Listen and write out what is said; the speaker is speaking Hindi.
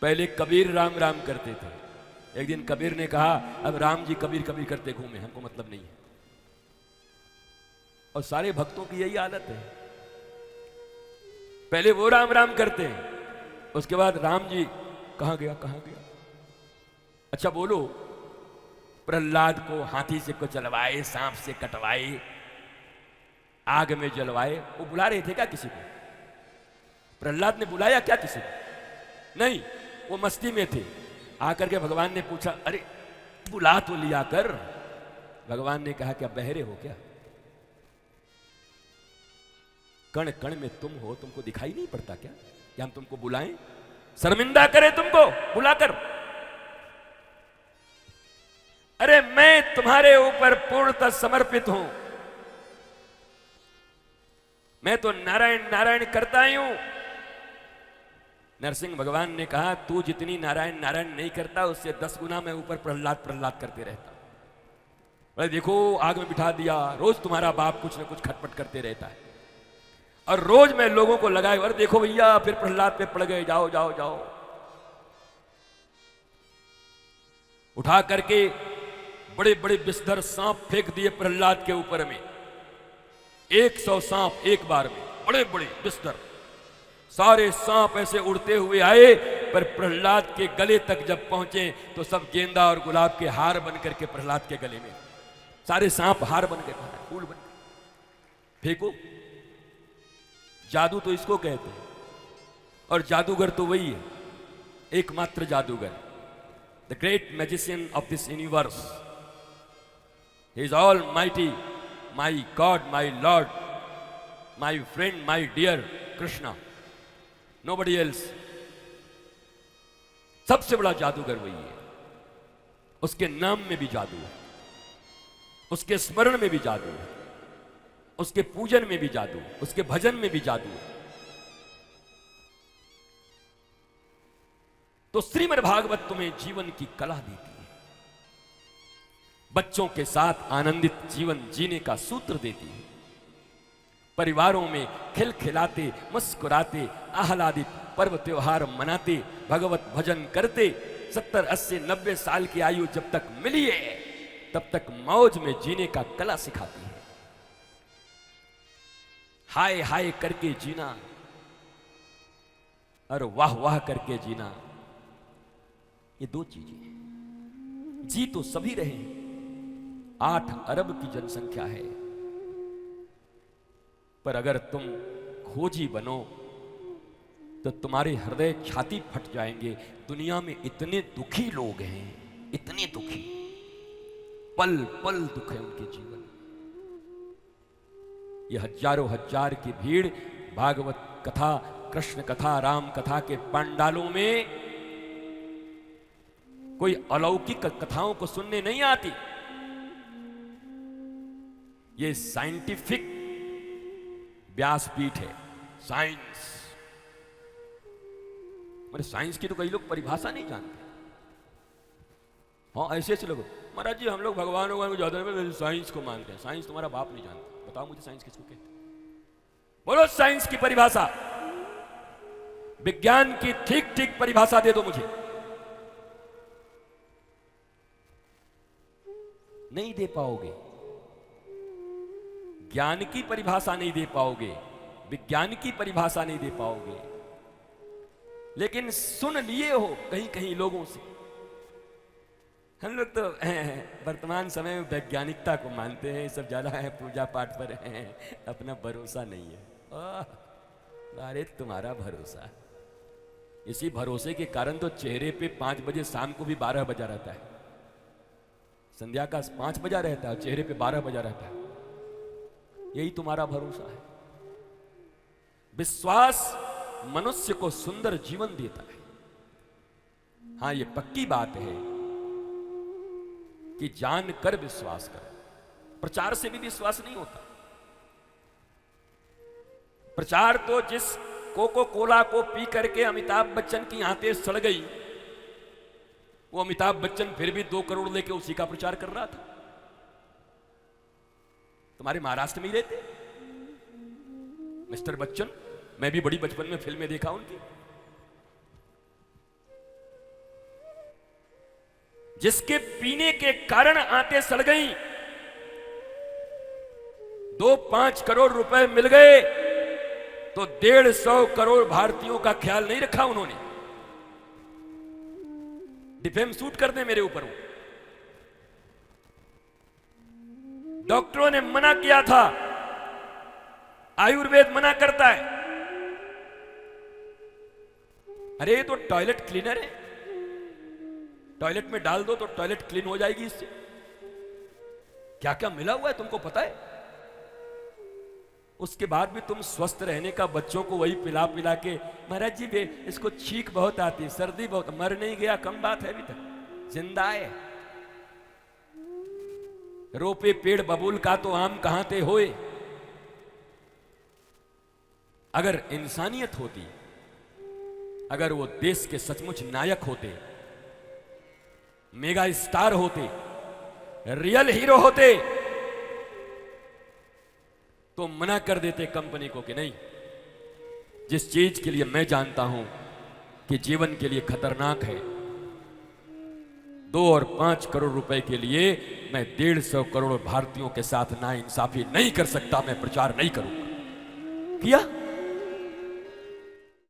पहले कबीर राम राम करते थे। एक दिन कबीर ने कहा अब राम जी कबीर कबीर करते घूमे, हमको मतलब नहीं है। और सारे भक्तों की यही हालत है, पहले वो राम राम करते हैं, उसके बाद राम जी कहां गया कहां गया। अच्छा बोलो, प्रहलाद को हाथी से को चलवाए, सांप से कटवाए, आग में जलवाए, वो बुला रहे थे क्या किसी को? प्रहलाद ने बुलाया क्या किसी को? नहीं, वो मस्ती में थे। आकर के भगवान ने पूछा अरे बुला तो लिया कर। भगवान ने कहा क्या बहरे हो क्या? कण कण में तुम हो, तुमको दिखाई नहीं पड़ता क्या कि हम तुमको बुलाएं? शर्मिंदा करें तुमको बुलाकर? अरे मैं तुम्हारे ऊपर पूर्णतः समर्पित हूं, मैं तो नारायण नारायण करता ही हूं। नरसिंह भगवान ने कहा तू जितनी नारायण नारायण नहीं करता उससे 10 गुना मैं ऊपर प्रहलाद प्रहलाद करते रहता। अरे देखो आग में बिठा दिया, रोज तुम्हारा बाप कुछ ना कुछ खटपट करते रहता है, और रोज मैं लोगों को लगाए, अरे देखो भैया फिर प्रहलाद पे पड़ गए, जाओ जाओ जाओ। उठा करके बड़े बड़े विषधर सांप फेंक दिए प्रहलाद के ऊपर में, 100 सांप एक बार में, बड़े बड़े विषधर सारे सांप ऐसे उड़ते हुए आए, पर प्रहलाद के गले तक जब पहुंचे तो सब गेंदा और गुलाब के हार बन करके प्रहलाद के गले में, सारे सांप हार बन गए, फूल बन गए। फेंको, जादू तो इसको कहते हैं, और जादूगर तो वही है, एकमात्र जादूगर, the great magician of this universe. He is almighty, my God, my Lord, my friend, my dear Krishna, nobody else. सबसे बड़ा जादूगर वही है। उसके नाम में भी जादू है, उसके स्मरण में भी जादू है, उसके पूजन में भी जादू, उसके भजन में भी जादू है। तो श्रीमद् भागवत तुम्हें जीवन की कला देती है, बच्चों के साथ आनंदित जीवन जीने का सूत्र देती है, परिवारों में खिलखिलाते मुस्कुराते आह्लादित पर्व त्योहार मनाते भगवत भजन करते 70, 80, 90 साल की आयु जब तक मिली है तब तक मौज में जीने का कला सिखाती है। हाय हाय करके जीना और वाह वाह करके जीना, ये दो चीजें हैं। जी तो सभी रहे, 8 अरब की जनसंख्या है, पर अगर तुम खोजी बनो तो तुम्हारे हृदय छाती फट जाएंगे। दुनिया में इतने दुखी लोग हैं, इतने दुखी, पल पल दुख है उनके जीवन। ये हजारों हजार की भीड़ भागवत कथा, कृष्ण कथा, राम कथा के पंडालों में कोई अलौकिक कथाओं को सुनने नहीं आती। ये साइंटिफिक व्यासपीठ है, साइंस। मेरे साइंस की तो कई लोग परिभाषा नहीं जानते। हाँ ऐसे ऐसे लोग, महाराज जी हम लोग भगवान को ज्यादा नहीं, साइंस को मानते हैं। साइंस तुम्हारा बाप नहीं जानता, बताओ मुझे साइंस किसको कहते हैं? बोलो साइंस की परिभाषा, विज्ञान की ठीक ठीक परिभाषा दे दो मुझे। नहीं दे पाओगे। ज्ञान की परिभाषा नहीं दे पाओगे, विज्ञान की परिभाषा नहीं दे पाओगे, लेकिन सुन लिए हो कहीं कहीं लोगों से। हम लोग तो वर्तमान समय में वैज्ञानिकता को मानते हैं, सब ज्यादा है पूजा पाठ पर हैं, अपना भरोसा नहीं है। अरे तुम्हारा भरोसा, इसी भरोसे के कारण तो चेहरे पे 5 बजे शाम को भी 12 बजा रहता है, संध्या का 5 बजा रहता है, चेहरे पे 12 बजा रहता है। यही तुम्हारा भरोसा है। विश्वास मनुष्य को सुंदर जीवन देता है। हां ये पक्की बात है कि जानकर विश्वास करो। प्रचार से भी विश्वास नहीं होता। प्रचार तो जिस कोको कोला को पी करके अमिताभ बच्चन की आंतें सड़ गई, वो अमिताभ बच्चन फिर भी 2 करोड़ लेके उसी का प्रचार कर रहा था। तुम्हारे महाराष्ट्र में ही रहते मिस्टर बच्चन, मैं भी बड़ी बचपन में फिल्में देखा उनकी। जिसके पीने के कारण आंतें सड़ गई, 2-5 करोड़ रुपए मिल गए तो 150 करोड़ भारतीयों का ख्याल नहीं रखा उन्होंने। डिफेम सूट कर दे मेरे ऊपर। डॉक्टरों ने मना किया था, आयुर्वेद मना करता है। अरे ये तो टॉयलेट क्लीनर है, टॉयलेट में डाल दो तो टॉयलेट क्लीन हो जाएगी इससे। क्या क्या मिला हुआ है तुमको पता है? उसके बाद भी तुम स्वस्थ रहने का बच्चों को वही पिला पिला के, महाराज जी इसको छींक बहुत आती, सर्दी बहुत, मर नहीं गया, कम बात है, अभी तक जिंदा है। रोपे पेड़ बबूल का तो आम कहां थे होए। अगर इंसानियत होती, अगर वो देश के सचमुच नायक होते, मेगा स्टार होते, रियल हीरो होते, तो मना कर देते कंपनी को कि नहीं, जिस चीज के लिए मैं जानता हूं कि जीवन के लिए खतरनाक है, 2 और 5 करोड़ रुपए के लिए मैं 150 करोड़ भारतीयों के साथ नाइंसाफी नहीं कर सकता, मैं प्रचार नहीं करूंगा। किया